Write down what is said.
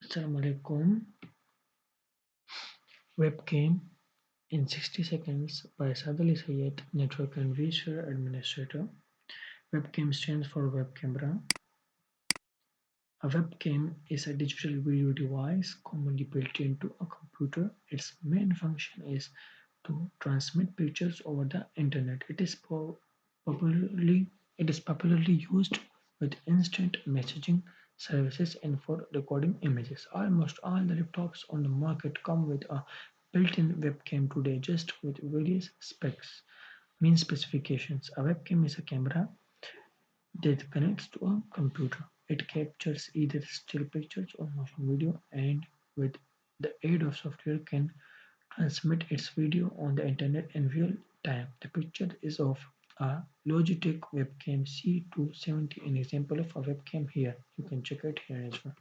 Assalamu alaikum. WebCam in 60 seconds by Sadali Sayed, Network and Visual Administrator. WebCam stands for web camera. A webcam is a digital video device commonly built into a computer. Its main function is to transmit pictures over the internet. Popularly it is popularly used with instant messaging services and for recording images. Almost all the laptops on the market come with a built-in webcam today, just with various specs. Mean specifications. A webcam is a camera that connects to a computer. It captures either still pictures or motion video and with the aid of software can transmit its video on the internet in real time. The picture is of a Logitech webcam C270, an example of a webcam here. You can check it here as well.